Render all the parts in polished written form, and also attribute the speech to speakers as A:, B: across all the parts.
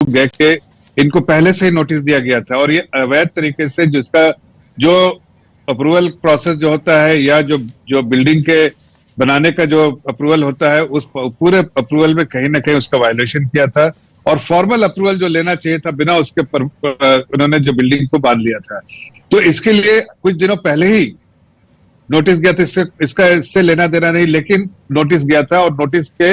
A: गए कि इनको पहले से ही नोटिस दिया गया था और ये अवैध तरीके से जिसका जो अप्रूवल प्रोसेस जो होता है या जो बिल्डिंग के बनाने का जो अप्रूवल होता है उस पूरे अप्रूवल में कहीं ना कहीं उसका वायलेशन किया था और फॉर्मल अप्रूवल जो लेना चाहिए था बिना उसके उन्होंने जो बिल्डिंग को बांध लिया था। तो इसके लिए कुछ दिनों पहले ही नोटिस गया था, इससे लेना देना नहीं, लेकिन नोटिस गया था और नोटिस के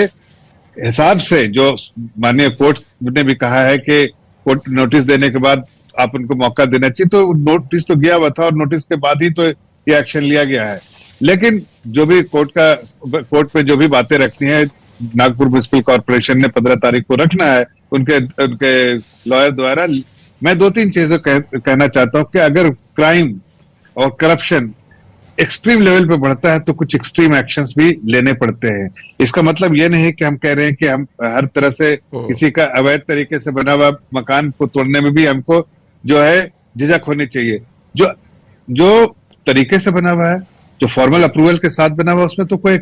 A: हिसाब से जो माननीय कोर्ट ने भी कहा है कि कोर्ट नोटिस देने के बाद आप उनको मौका देना चाहिए, तो नोटिस तो गया हुआ था और नोटिस के बाद ही तो ये एक्शन लिया गया है। लेकिन जो भी कोर्ट में जो भी बातें रखनी है, नागपुर म्युनिसिपल कॉर्पोरेशन ने 15 तारीख को रखना है उनके लॉयर द्वारा। मैं 2-3 चीजें कहना चाहता हूं कि अगर क्राइम और करप्शन एक्सट्रीम लेवल पे बढ़ता है तो कुछ एक्सट्रीम एक्शंस भी लेने पड़ते हैं। इसका मतलब ये नहीं है कि हम कह रहे हैं कि हम हर तरह से किसी का अवैध तरीके से बना हुआ मकान को तोड़ने में भी हमको जो है झिझक होनी चाहिए। जो तरीके से बना हुआ है, जो फॉर्मल अप्रूवल के साथ बना हुआ, उसमें तो कोई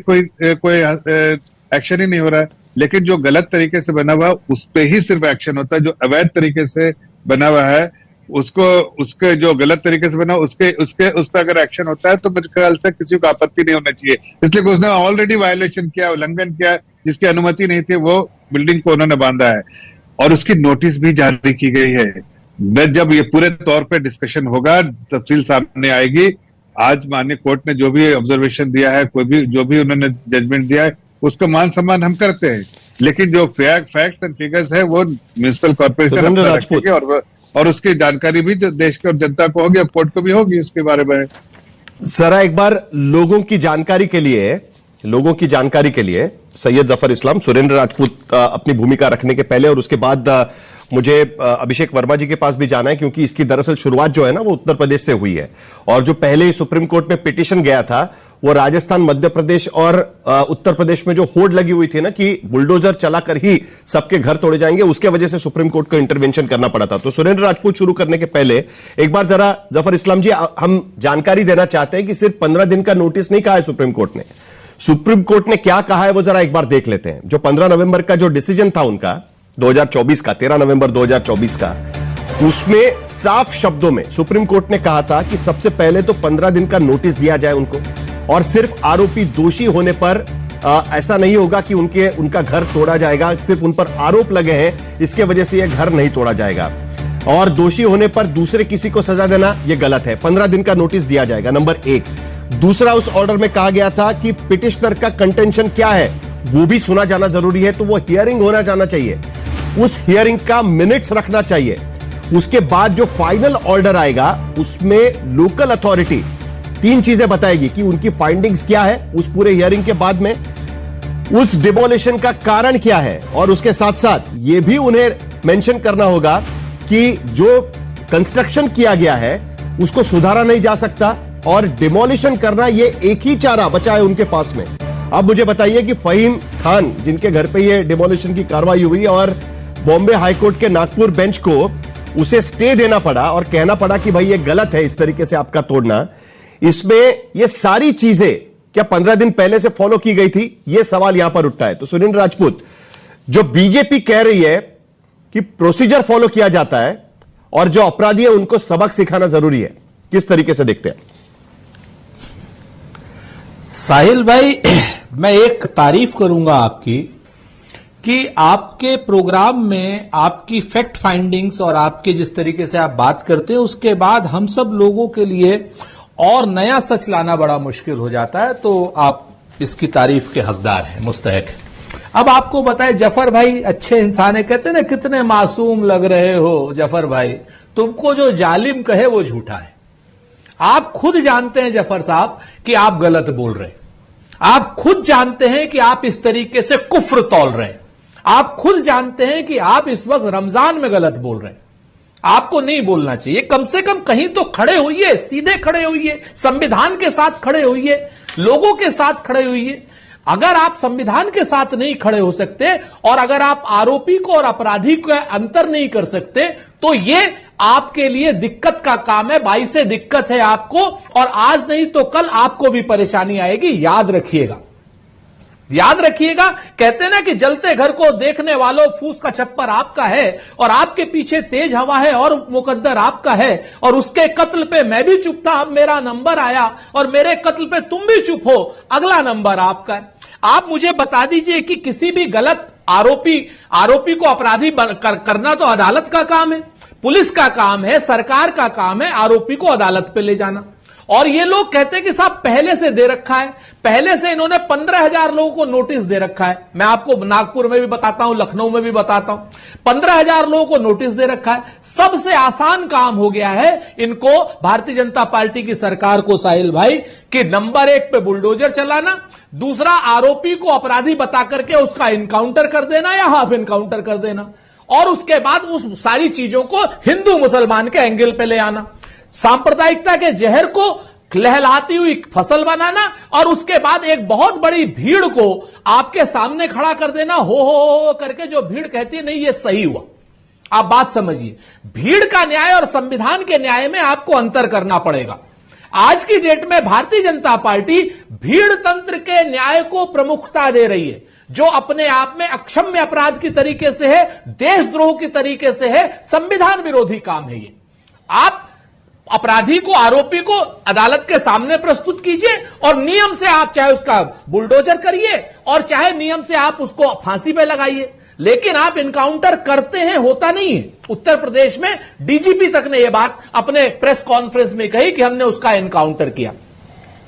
A: एक्शन ही नहीं हो रहा है। लेकिन जो गलत तरीके से बना हुआ उस पे ही सिर्फ एक्शन होता है। जो अवैध तरीके से बना हुआ है उसके जो गलत तरीके से बना उस पर अगर एक्शन होता है तो मेरे ख्याल से किसी को आपत्ति नहीं होना चाहिए, इसलिए कि उसने ऑलरेडी वायलेशन किया, उल्लंघन किया, जिसकी अनुमति नहीं थी वो बिल्डिंग को उन्होंने बांधा है और उसकी नोटिस भी जारी की गई है। जब ये पूरे तौर पे डिस्कशन होगा, तफसील सामने आएगी। आज माननीय कोर्ट ने जो भी ऑब्जर्वेशन दिया है, जो भी उन्होंने जजमेंट दिया है, उसका मान सम्मान हम करते हैं, लेकिन जो फैक्ट्स एंड फिगर्स है वो म्युनिसिपल कॉर्पोरेशन रखेगी और उसकी जानकारी भी जो देश के और जनता को होगी, कोर्ट को भी होगी उसके बारे में।
B: जरा एक बार लोगों की जानकारी के लिए सैयद जफर इस्लाम, सुरेंद्र राजपूत अपनी भूमिका रखने के पहले और उसके बाद मुझे अभिषेक वर्मा जी के पास भी जाना है, क्योंकि इसकी दरअसल शुरुआत जो है ना वो उत्तर प्रदेश से हुई है और जो पहले सुप्रीम कोर्ट में पिटीशन गया था वो राजस्थान, मध्य प्रदेश और उत्तर प्रदेश में जो होड़ लगी हुई थी ना कि बुलडोजर चलाकर ही सबके घर तोड़े जाएंगे, उसके वजह से सुप्रीम कोर्ट को इंटरवेंशन करना पड़ा था। तो सुरेंद्र राजपूत शुरू करने के पहले एक बार जरा जफर इस्लाम जी, हम जानकारी देना चाहते हैं कि सिर्फ 15 दिन का नोटिस नहीं कहा है सुप्रीम कोर्ट ने। सुप्रीम कोर्ट ने क्या कहा है वो जरा एक बार देख लेते हैं। जो 15 नवंबर का जो डिसीजन था उनका 2024 का, 13 नवंबर 2024 का, उसमें साफ शब्दों में सुप्रीम कोर्ट ने कहा था कि सबसे पहले तो 15 दिन का नोटिस दिया जाए उनको, और सिर्फ आरोपी दोषी होने पर ऐसा नहीं होगा कि उनका घर तोड़ा जाएगा। सिर्फ उन पर आरोप लगे हैं, इसके वजह से यह घर नहीं तोड़ा जाएगा, और दोषी होने पर दूसरे किसी को सजा देना यह गलत है। 15 दिन का नोटिस दिया जाएगा, नंबर 1। दूसरा, उस ऑर्डर में कहा गया था कि पिटिशनर का कंटेंशन क्या है वो भी सुना जाना जरूरी है, तो वो हियरिंग होना जाना चाहिए, उस हियरिंग का मिनट्स रखना चाहिए। उसके बाद जो फाइनल ऑर्डर आएगा उसमें लोकल अथॉरिटी 3 चीजें बताएगी कि उनकी फाइंडिंग्स क्या है उस पूरे हियरिंग के बाद में, उस डिमोलिशन का कारण क्या है, और उसके साथ साथ यह भी उन्हें मेंशन करना होगा कि जो कंस्ट्रक्शन किया गया है उसको सुधारा नहीं जा सकता और डिमोलिशन करना यह एक ही चारा बचा है उनके पास में। अब मुझे बताइए कि फहीम खान जिनके घर पे ये डिमोलिशन की कार्रवाई हुई और बॉम्बे हाईकोर्ट के नागपुर बेंच को उसे स्टे देना पड़ा और कहना पड़ा कि भाई ये गलत है इस तरीके से आपका तोड़ना, इसमें ये सारी चीजें क्या 15 दिन पहले से फॉलो की गई थी, ये सवाल यहां पर उठता है। तो सुरेंद्र राजपूत, जो बीजेपी कह रही है कि प्रोसीजर फॉलो किया जाता है और जो अपराधी है उनको सबक सिखाना जरूरी है, किस तरीके से देखते हैं?
C: साहिल भाई, मैं एक तारीफ करूंगा आपकी कि आपके प्रोग्राम में आपकी फैक्ट फाइंडिंग्स और आपके जिस तरीके से आप बात करते हैं उसके बाद हम सब लोगों के लिए और नया सच लाना बड़ा मुश्किल हो जाता है, तो आप इसकी तारीफ के हकदार हैं, मुस्तहक। अब आपको बताए, जफर भाई अच्छे इंसान है, कहते हैं ना कितने मासूम लग रहे हो जफर भाई, तुमको जो जालिम कहे वो झूठा है। आप खुद जानते हैं जफर साहब कि आप गलत बोल रहे हैं, आप खुद जानते हैं कि आप इस तरीके से कुफ्र तौल रहे हैं, आप खुद जानते हैं कि आप इस वक्त रमजान में गलत बोल रहे हैं। आपको नहीं बोलना चाहिए, कम से कम कहीं तो खड़े होइए, सीधे खड़े होइए, संविधान के साथ खड़े होइए, लोगों के साथ खड़े होइए। अगर आप संविधान के साथ नहीं खड़े हो सकते और अगर आप आरोपी को और अपराधी का अंतर नहीं कर सकते तो ये आपके लिए दिक्कत का काम है, बाईस से दिक्कत है आपको, और आज नहीं तो कल आपको भी परेशानी आएगी, याद रखिएगा। याद रखिएगा, कहते ना कि जलते घर को देखने वालों फूस का छप्पर आपका है और आपके पीछे तेज हवा है और मुकद्दर आपका है, और उसके कत्ल पे मैं भी चुप था, अब मेरा नंबर आया और मेरे कत्ल पे तुम भी चुप हो, अगला नंबर आपका है। आप मुझे बता दीजिए कि किसी भी गलत आरोपी को अपराधी करना तो अदालत का काम है, पुलिस का काम है, सरकार का काम है आरोपी को अदालत पे ले जाना। और ये लोग कहते हैं कि साहब पहले से दे रखा है, पहले से इन्होंने 15,000 लोगों को नोटिस दे रखा है। मैं आपको नागपुर में भी बताता हूं, लखनऊ में भी बताता हूं, 15,000 लोगों को नोटिस दे रखा है। सबसे आसान काम हो गया है इनको, भारतीय जनता पार्टी की सरकार को, साहिल भाई, कि नंबर 1 पे बुलडोजर चलाना, दूसरा आरोपी को अपराधी बता करके उसका इनकाउंटर कर देना या हाफ इनकाउंटर कर देना, और उसके बाद उस सारी चीजों को हिंदू मुसलमान के एंगल पे ले आना, सांप्रदायिकता के जहर को लहलाती हुई फसल बनाना, और उसके बाद एक बहुत बड़ी भीड़ को आपके सामने खड़ा कर देना, हो करके, जो भीड़ कहती है नहीं ये सही हुआ। आप बात समझिए, भीड़ का न्याय और संविधान के न्याय में आपको अंतर करना पड़ेगा। आज की डेट में भारतीय जनता पार्टी भीड़ तंत्र के न्याय को प्रमुखता दे रही है, जो अपने आप में अक्षम्य अपराध की तरीके से है, देशद्रोह की तरीके से है, संविधान विरोधी काम है ये। आप अपराधी को, आरोपी को अदालत के सामने प्रस्तुत कीजिए और नियम से आप चाहे उसका बुलडोजर करिए और चाहे नियम से आप उसको फांसी पे लगाइए, लेकिन आप इनकाउंटर करते हैं, होता नहीं है। उत्तर प्रदेश में डीजीपी तक ने यह बात अपने प्रेस कॉन्फ्रेंस में कही कि हमने उसका इनकाउंटर किया।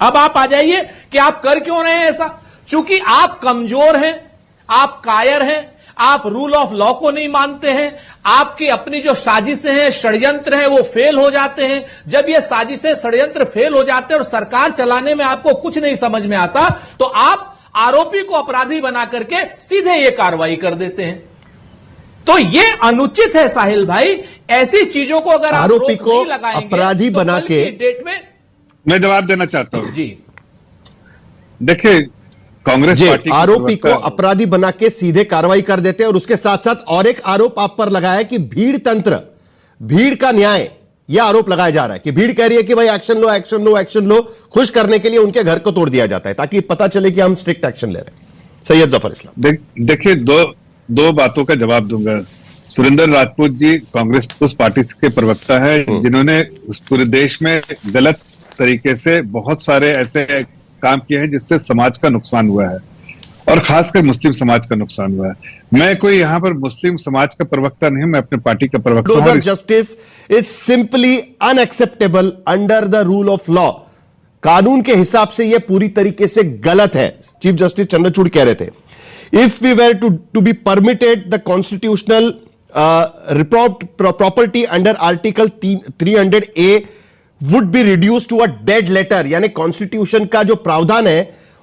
C: अब आप आ जाइए कि आप कर क्यों रहे हैं ऐसा? चूंकि आप कमजोर हैं, आप कायर हैं, आप रूल ऑफ लॉ को नहीं मानते हैं, आपकी अपनी जो साजिशें हैं, षड्यंत्र हैं, वो फेल हो जाते हैं। जब ये साजिशें, षड्यंत्र फेल हो जाते हैं और सरकार चलाने में आपको कुछ नहीं समझ में आता, तो आप आरोपी को अपराधी बना करके सीधे ये कार्रवाई कर देते हैं। तो ये अनुचित है साहिल भाई, ऐसी चीजों को अगर आप
B: आरोपी
C: रोक
B: को
C: नहीं लगाएंगे,
B: अपराधी
C: तो
B: बना
C: कल
B: के,
C: की डेट में
A: मैं जवाब देना चाहता हूं
C: जी।
A: देखिए, कांग्रेस पार्टी की
B: आरोपी को
A: प्रवक्ता-
B: अपराधी बना के सीधे कार्रवाई कर देते हैं, और उसके साथ साथ और एक आरोप आप पर लगाया है कि भीड़ तंत्र, भीड़ का न्याय, यह आरोप लगाया जा रहा है कि भीड़ कह रही है कि भाई एक्शन लो, एक्शन लो, एक्शन लो, खुश करने के लिए उनके घर को तोड़ दिया जाता है ताकि पता चले कि हम स्ट्रिक्ट एक्शन ले रहे हैं। सैयद जफर इस्लाम,
A: देखिए, दो बातों का जवाब दूंगा। सुरेंद्र राजपूत जी कांग्रेस उस पार्टी के प्रवक्ता है जिन्होंने उस पूरे देश में गलत तरीके से बहुत सारे ऐसे काम किए हैं जिससे समाज का नुकसान हुआ है, और खासकर मुस्लिम समाज का नुकसान हुआ है। मैं कोई यहां पर मुस्लिम समाज का प्रवक्ता नहीं, मैं अपने पार्टी का प्रवक्ता हूं।
B: Justice is simply unacceptable under the rule of law. कानून के हिसाब से यह पूरी तरीके से गलत है। चीफ जस्टिस चंद्रचूड़ कह रहे थे, if we were to be permitted the constitutional property under article 300A would be reduce to a dead letter, यानी कॉन्स्टिट्यूशन का जो प्रावधान है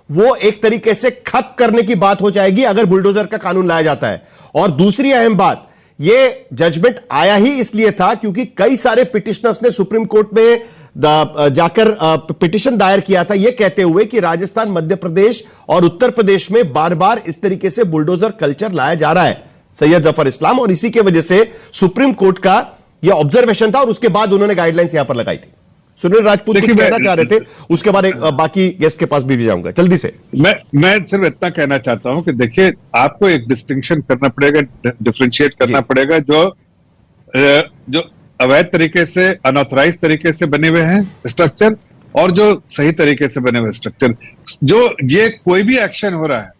B: वो एक तरीके से खत्म करने की बात हो जाएगी अगर बुलडोजर का कानून लाया जाता है। और दूसरी अहम बात, यह जजमेंट आया ही इसलिए था क्योंकि कई सारे पिटिशनर्स ने सुप्रीम कोर्ट में जाकर पिटिशन दायर किया था, यह कहते हुए कि राजस्थान, मध्य प्रदेश और उत्तर प्रदेश में बार बार इस तरीके से बुलडोजर कल्चर लाया जा रहा है, सैयद जफर इस्लाम, और इसी की वजह से सुप्रीम कोर्ट का यह ऑब्जर्वेशन था और उसके बाद उन्होंने गाइडलाइंस यहां पर लगाई थी। सुनील राजपूत कुछ कहना चाह रहे थे, उसके बाद बाकी गेस्ट के पास भी जाऊंगा जल्दी से।
A: मैं सिर्फ इतना कहना चाहता हूं कि देखिए, आपको एक डिस्टिंक्शन करना पड़ेगा, डिफरेंशिएट करना पड़ेगा, जो अवैध तरीके से, अनऑथराइज तरीके से बने हुए हैं स्ट्रक्चर और जो सही तरीके से बने हुए स्ट्रक्चर। जो ये कोई भी एक्शन हो रहा है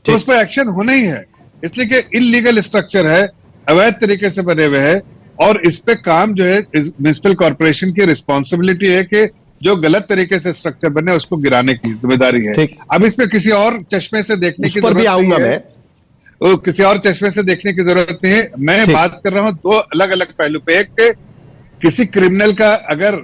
A: तो उस पर एक्शन होना ही है, इसलिए कि इलीगल स्ट्रक्चर है, अवैध तरीके से बने हुए हैं, और इस पे काम जो है म्युनिसिपल कॉर्पोरेशन की रिस्पॉन्सिबिलिटी है कि जो गलत तरीके से स्ट्रक्चर बने उसको गिराने की जिम्मेदारी है। अब इस पे किसी और चश्मे से देखने की जरूरत नहीं है, किसी और चश्मे से देखने की जरूरत नहीं है। मैं बात कर रहा हूं दो अलग अलग पहलू पे। एक के किसी क्रिमिनल का अगर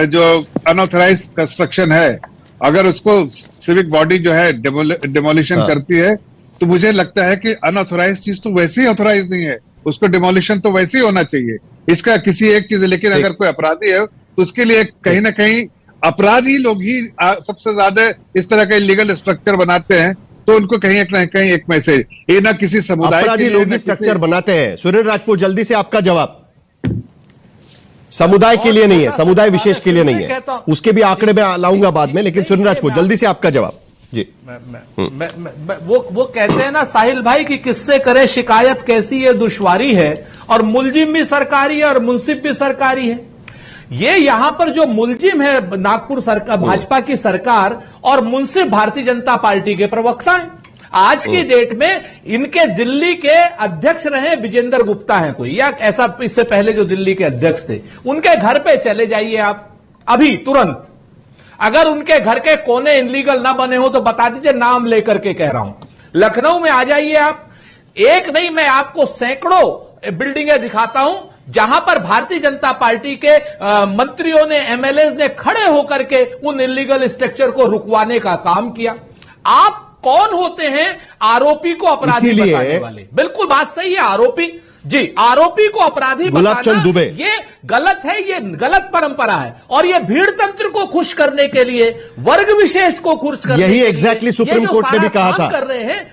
A: जो अनऑथराइज कंस्ट्रक्शन है, अगर उसको सिविक बॉडी जो है डिमोलिशन करती है, तो मुझे लगता है कि अनऑथराइज चीज तो वैसे ही ऑथराइज नहीं है, उसको डिमोलिशन तो वैसे ही होना चाहिए। इसका किसी एक चीज है, लेकिन अगर कोई अपराधी है तो उसके लिए कहीं ना कहीं अपराधी लोग ही सबसे ज्यादा इस तरह का इलीगल स्ट्रक्चर बनाते हैं, तो उनको कहीं एक मैसेज, ये ना किसी समुदाय
B: अपराधी लोग ही स्ट्रक्चर बनाते हैं। सुनील राजपूत, जल्दी से आपका जवाब। समुदाय के लिए नहीं है, समुदाय विशेष के लिए नहीं है, उसके भी आंकड़े में लाऊंगा बाद में, लेकिन सुनील राजपूत जल्दी से आपका जवाब। जी
C: वो कहते हैं ना साहिल भाई कि किससे करे शिकायत कैसी ये दुश्वारी है, और मुलजिम भी सरकारी है और मुंसिफ भी सरकारी है। ये यहां पर जो मुलजिम है नागपुर सरकार, भाजपा की सरकार, और मुंसिफ भारतीय जनता पार्टी के प्रवक्ता हैं। आज की डेट में इनके दिल्ली के अध्यक्ष रहे विजेंद्र गुप्ता हैं कोई, या ऐसा इससे पहले जो दिल्ली के अध्यक्ष थे, उनके घर पे चले जाइए आप अभी तुरंत। अगर उनके घर के कोने इनलीगल ना बने हो तो बता दीजिए, नाम लेकर के कह रहा हूं। लखनऊ में आ जाइए आप, एक नहीं मैं आपको सैकड़ों बिल्डिंगें दिखाता हूं जहां पर भारतीय जनता पार्टी के मंत्रियों ने, एमएलए ने खड़े होकर के उन इलीगल स्ट्रक्चर को रुकवाने का काम किया। आप कौन होते हैं आरोपी को अपराधी बताने वाले? बिल्कुल बात सही है, आरोपी जी, आरोपी को अपराधी बताना ये गलत है, ये गलत परंपरा है। और ये भीड़ तंत्र को खुश करने के लिए, वर्ग विशेष को खुश करने
B: यही
C: के
B: एग्जैक्टली
C: लिए
B: सुप्रीम कोर्ट ने भी कहा था
C: कर रहे हैं,